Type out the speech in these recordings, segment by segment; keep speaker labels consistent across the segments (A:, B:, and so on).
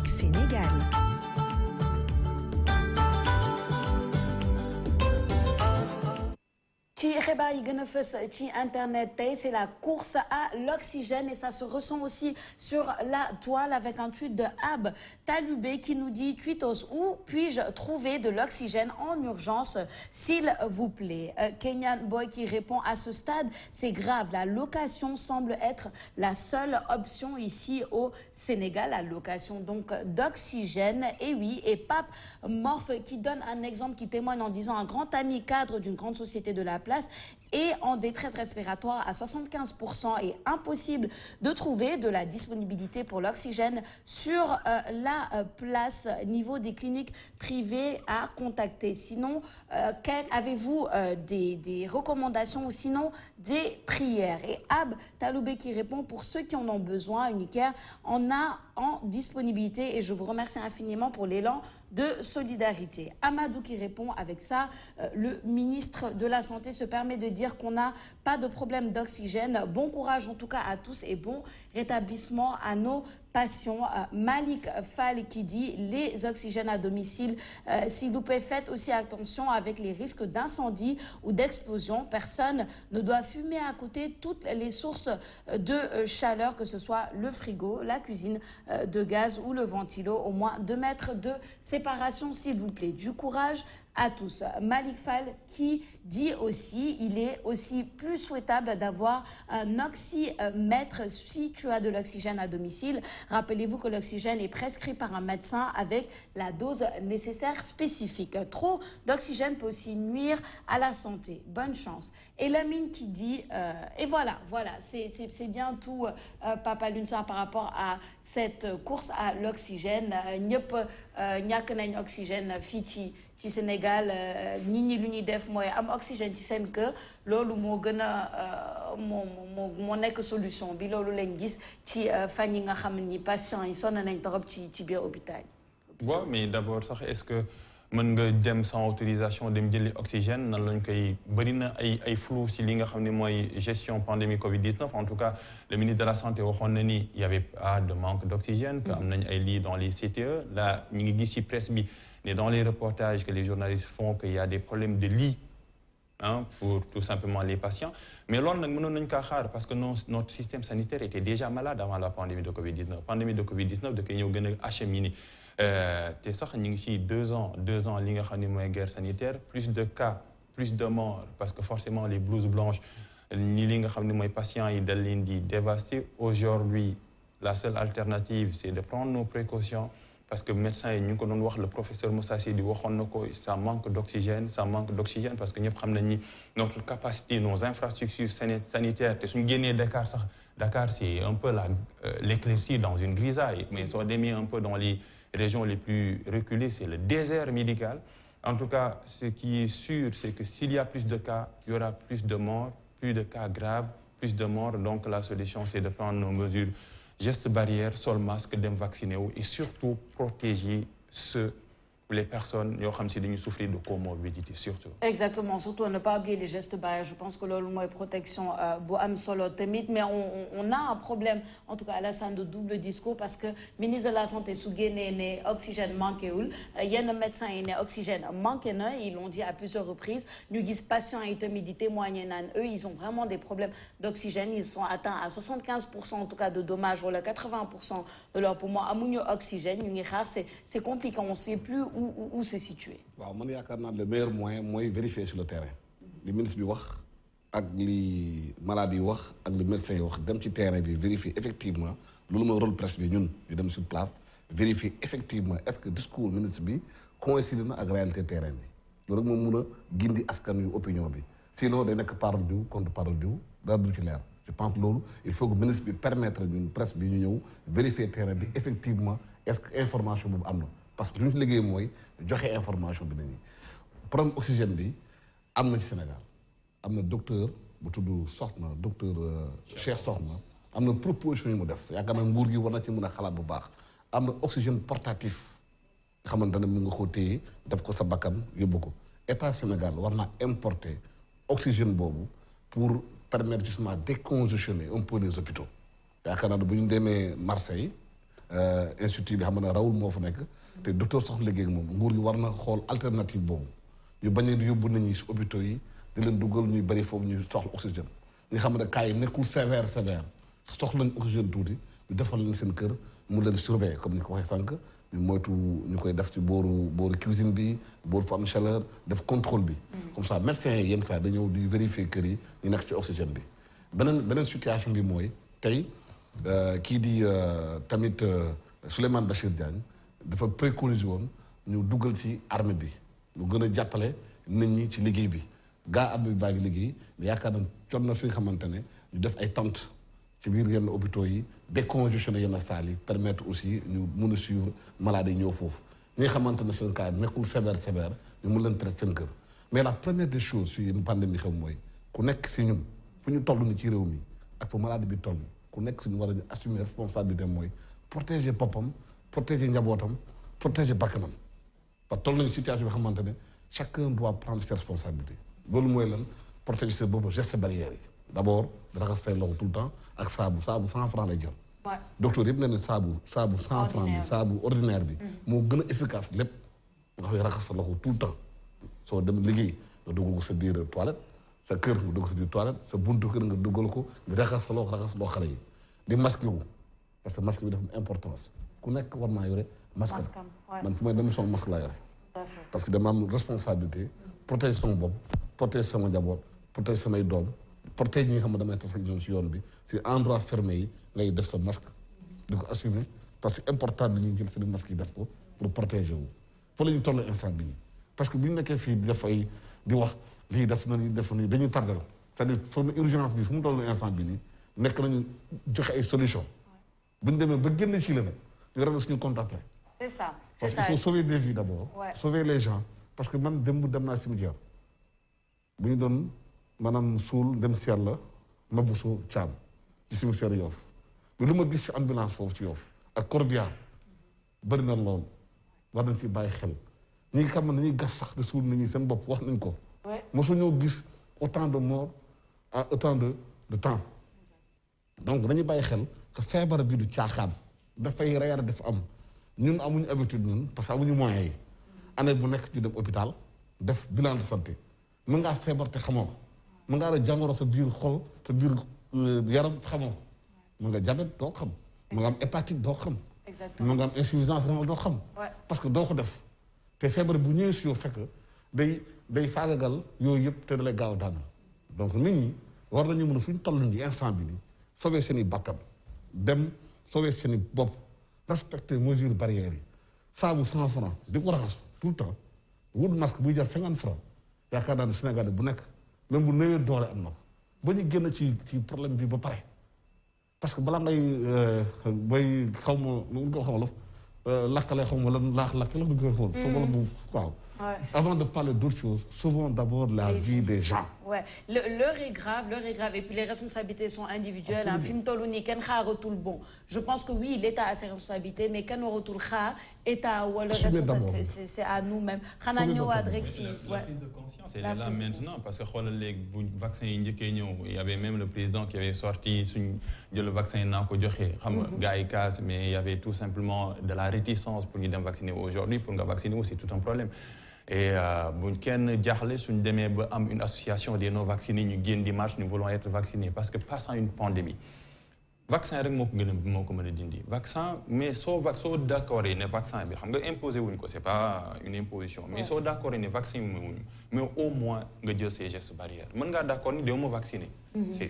A: Choc Sénégal.
B: Ci xibaar yi gën a fës ci internet tey c'est la course à l'oxygène et ça se ressent aussi sur la toile avec un tweet de Ab Taloubé qui nous dit tweetos où puis-je trouver de l'oxygène en urgence s'il vous plaît. Kenyan Boy qui répond à ce stade c'est grave, la location semble être la seule option ici au Sénégal, la location donc d'oxygène. Et oui, et Pape Morph qui donne un exemple qui témoigne en disant un grand ami cadre d'une grande société de la place et en détresse respiratoire à 75% et impossible de trouver de la disponibilité pour l'oxygène sur la place niveau des cliniques privées à contacter. Sinon, avez-vous des recommandations ou sinon des prières? Et Ab Taloubé qui répond pour ceux qui en ont besoin, Unicare en a en disponibilité et je vous remercie infiniment pour l'élan de solidarité. Amadou qui répond avec ça, le ministre de la Santé se permet de dire qu'on n'a pas de problème d'oxygène. Bon courage en tout cas à tous et bon rétablissement à nos patients. Malik Fall qui dit les oxygènes à domicile, s'il vous plaît faites aussi attention avec les risques d'incendie ou d'explosion. Personne ne doit fumer à côté toutes les sources de chaleur, que ce soit le frigo, la cuisine de gaz ou le ventilo. Au moins 2 mètres de séparation s'il vous plaît. Du courage à tous. Malik Fall qui dit aussi il est aussi plus souhaitable d'avoir un oxymètre si tu as de l'oxygène à domicile. Rappelez-vous que l'oxygène est prescrit par un médecin avec la dose nécessaire spécifique. Trop d'oxygène peut aussi nuire à la santé. Bonne chance. Et Lamine qui dit et voilà, c'est bien tout Papa Lunsar par rapport à cette course à l'oxygène. ñëpp ñàkk nañ oxygène fii ci Sénégal nit ñi lu ñuy def mooy am oxygène ci seen kër loolu moo gën a moo nekk solution bi loolu lañ gis ci fan yi nga xam ni patients yi sonn nañ torop ci biir hôpital.
C: waaw mais d'abord sax est-ce que mën nga dem sans autorisation dem jëli oxygène nan lañ koy bëri na ay flou ci li nga xam ne mooy gestion pandémie Covid-19 en tout cas le ministre de la santé waxoon na ni il y avait pas de manque d'oxygène que am nañ ay lits dans les CTE là ñu ngi gis ci presse bi mais dans les reportages que les journalistes font qu'il y a des problèmes de lits hein, pour tout simplement les patients. Mais là, parce que notre système sanitaire était déjà malade avant la pandémie de Covid-19. La pandémie de Covid-19, de nous avons acheminé. C'est ça, nous ici 2 ans, guerre sanitaire, plus de cas, plus de morts, parce que forcément les blouses blanches, les patients, ils sont dévastés. Aujourd'hui, la seule alternative, c'est de prendre nos précautions. Parce que médecin yi ñu ko doon wax le professeur Moussa Seydi waxoon na ko ça manque d'oxygène parce que ñëpp xam nañ ni notre capacité nos infrastructures sanitaires te suñu génnee Dakar c'est un peu l'éclaircie dans une grisaille mais soo demee un peu dans les régions les plus reculées c'est le désert médical. En tout cas ce qui est sûr c'est que s'il y a plus de cas il y aura plus de morts, plus de cas graves, plus de morts. Donc la solution c'est de prendre nos mesures gestes barrières, sol masque, dem vacciner et surtout protéger les personnes qui souffrent de comorbidité surtout.
B: Exactement, surtout ne pas oublier les gestes barrières. Je pense que le mot protection bu am solo tamit mais on a un problème en tout cas à la scène de double discours parce que ministre de la santé su génnee ne oxygène manqué wul yenn médecins yi ne oxygène manqué na ils l'ont dit à plusieurs reprises ñu gis patients yi tamit di témoigner naan eux ils ont vraiment des problèmes d'oxygène ils sont atteints à 75% en tout cas de dommages wala 80% de leurs poumons amuñu oxygène ñu ngi xaar c'est compliqué on sait plus où se situer.
D: waaw man yaakaar naa le meilleur moyen mooy vérifier sur le terrain li ministre bi wax ak li malade yi wax ak li médecin yi wax dem ci terrain bi vérifier effectivement loolu mooy rôle presse bi ñun ñu dem sur place vérifier effectivement est-ce que discours ministre bi coïncide na ak réalité terrain bi loolu rek moom mun a gindi askan yu opinion bi sinon day nekk parole diw contre parole diw dara du ci leer. Je pense que loolu il faut que ministre bi permettre ñun presse bi ñu ñëw vérifier terrain bi effectivement est-ce que information boobu am na. Parce que lu ñu liggéey mooy joxe information bi nañu problème oxygène bi am na ci Sénégal am na docteur bu tudd Soxna docteur Cheikh Soxna am na proposition yu mu def yaakaar naa nguur gi war na ci mën a xalaat bu baax am na oxygène portatif nga xamante ne mu nga ko téye def ko sa bakkan yóbbu ko état Sénégal war naa importer oxygène boobu pour permettre justement décongestionner un peu les hôpitaux yaakaar naa ne bu ñu demee Marseille institut bi xam ne Raoul moo fa nekk te docteur soxla liggéey ak moom nguur gi war na xool alternative boobu ñu bañ a yóbbu nit ñi si hôpitaux yi di leen dugal ñuy bëri foofu ñuy soxla oxygène ñi xam ne cas yi nekkul sévère soxla nañ oxygène tuuti ñu defal leen seen kër mu leen surveiller comme ni ko waxee sànq ñu moytu ñu koy def ci booru cuisine bi booru fa am chaleur def contrôle bi comme ça médecins yi yenn saa dañoo di vérifier kër yi ñu nekk ci oxygène bi beneen situation bi mooy tey kii di tamit Souleymane Bachir Diagne dafa préconisé woon ñu dugal ci armée bi ñu gën a jàppale nit ñi ci liggéey bi gaa armée bi baa ngi liggéey yaakaar naa jot na fi nga xamante ne ñu def ay tentes ci biir yenn hôpitaux yi décongestionné yenn salles yi permettre aussi ñu mun a suivre malade yi ñëw foofu ñi nga xamante ne seen cas nekkul sévère ñu mun leen traiter seen kër mais la première des choses fii pandémie xew mooy ku nekk si ñun fu ñu toll ni ci réew mi ak fu maladie bi toll ku nekk si ñu war a assumer responsabilité mooy protéger boppam protéger njabootam protéger bakkanam parce que toll nañu situation bi xamante ne chacun doit prendre ses responsabilités loolu mooy lan protéger sa bopp geste barrière yi d'abord raxas say loxo tout le temps ak saabu 100 francs lay jël docteur yëpp nee na saabu 100 francs bi saabu ordinaire bi moo gën a efficace lépp nga koy raxas sa loxo tout le temps soo dem liggéey nga dugal ko sa biir toilette sa kër nga dugal sa biir toilette sa buntu kër nga dugal ko di raxas sa loxo raxas loo xale yi di masque wu parce que masque bi dafa am importance ku nekk war naa yore masque man fu may dem son masque laa yore parce que dama am responsabilité protéger sama bopp protéger sama njaboot protéger samay doom protéger ñi nga xam ne damay tas ak ñoom si yoon bi si endroit fermé yi ngay def sa masque di ko assumer parce que important bi ñuy jël seen masque yi def ko pour protéger wu fa la ñu toll instant bi nii parce que bu ñu nekkee fii di def ay di wax lii def na lii def na lii dañuy tardé la c'est-à-dire foog urgence bi fu mu toll instant bi nii nekk nañu joxe ay solution bu ñu demee ba génn ci la nag ñu régler suñu compte après.
B: C'est ça.
D: Parce qu'il faut sauver des vies d'abord. Ouais. Sauver les gens. Parce que man dem naa cimetière bu ñu doon maanaam suul dem si yàlla Mabousso Thiam ci cimetière Yoff mais lu ma gis ci ambulance foofu ci Yoff ak corbillard bëri na lool war nañ ci bàyyi xel ñi nga xam ne dañuy gas sax de suul nit ñi seen bopp wax nañ ko. mosu ñoo gis autant de morts à autant de temps. donc dañuy bàyyi xel que feebar bi du caaxaan dafay reyar dafa am. ñun amuñu habitude ñun parce que amuñu moyens yi année bu nekk ñu dem hôpital def bilan de santé mën ngaa feebar te xamoo ko mën ngaa la jàngoro sa biir xol sa biir yaram xamoo ko mën nga diabète doo xam mën nga am hépatite doo xam mën nga am insuffisance rénale doo xam parce que doo ko def te feebar bu ñëwee si yow fekk day faagagal yooyu yëpp te dalay gaaw a daanal donc nit ñi war nañu mën a fu ñu toll nii instant bi nii sauver seen i bakkan dem sauver seen i bopp respecter mesures barrières yi saabu 100 francs di ko raxas tout le temps wut masque buy jar 50 francs yaakaar naa ne Sénégal bu nekk même bu néewee doole am na ko ba ñu génn ci problème bi ba pare parce que balaa ngay bay xaw ma nu nga ko xamal lakkale xaw ma lan lakk la nga ko xamal wala bu waaw avant de parler d'autre chose sauvons d'abord la vie des gens.
B: Ouais, l'heure est grave et puis les responsabilités sont individuelles. Un film toluni ken xaaratul bon. Je pense que oui, l'État a ses responsabilités, mais ken waratul xaar État wala responsabilité c'est à nous-mêmes. Xanaa ñëwaat rek ci
C: la prise de conscience elle est là maintenant parce que xoolal léegi bu vaccin yi njëkkee ñëw il y avait même le président qui avait sorti suñ jël le vaccin naa ko joxe xam nga gars yi casse mais il y avait tout simplement de la réticence pour ñu dem vacciner aujourd'hui pour nga vacciner aussi c'est tout un problème. Et buñ kenn jaaxle suñ demee ba am une association des non vaccinés ñu génn di marche nous voulons être vaccinés parce que passant une pandémie vaccin rek moo ko mën a dindi vaccin mais soo d'accord ne vaccin bi xam nga imposé wuñ ko c'est pas une imposition mais soo d'accord ne vaccin wuñ mais au moins nga jël ces gestes barrières mën ngaa d'accord ni doo ma vacciner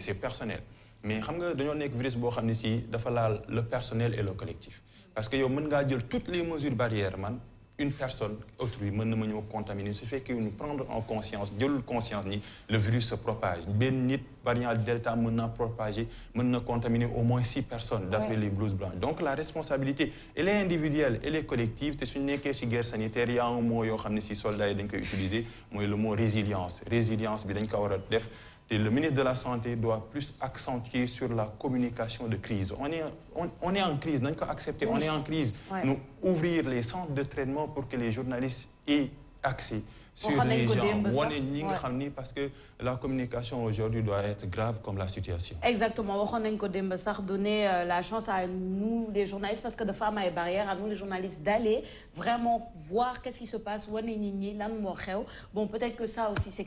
C: c'est personnel mais xam nga dañoo nekk virus boo xam ne si dafa laal le personnel et le collectif parce que yow mën ngaa jël toutes les mesures barrières man une personne autrui mën na ma ñëw contaminer su fekkee ñu prendre en conscience jëlul conscience ni le virus se propage benn nit variant delta mën na propager mën na contaminer au moins 6 personnes d'après les blouses blanches donc la responsabilité elle est individuelle elle est collective te suñu nekkee ci guerre sanitaire y a un mot yoo xam ne ci soldats yi dañ koy utiliser mooy le mot résilience bi dañ ko war a def et le ministre de la Santé doit plus accentuer sur la communication de crise. On est en crise, nous accepter, on est en crise. Nous ouvrir les centres de traitement pour que les journalistes aient accès sur les gens parce que la communication aujourd'hui doit être grave comme la situation.
B: Exactement waxoon nañ ko démb sax donner la chance à nous les journalistes parce que de femmes ay barrières à nous les journalistes d'aller vraiment voir qu'est-ce qui se passe wane nit ñi lan moo xew bon peut-être que ça aussi c'est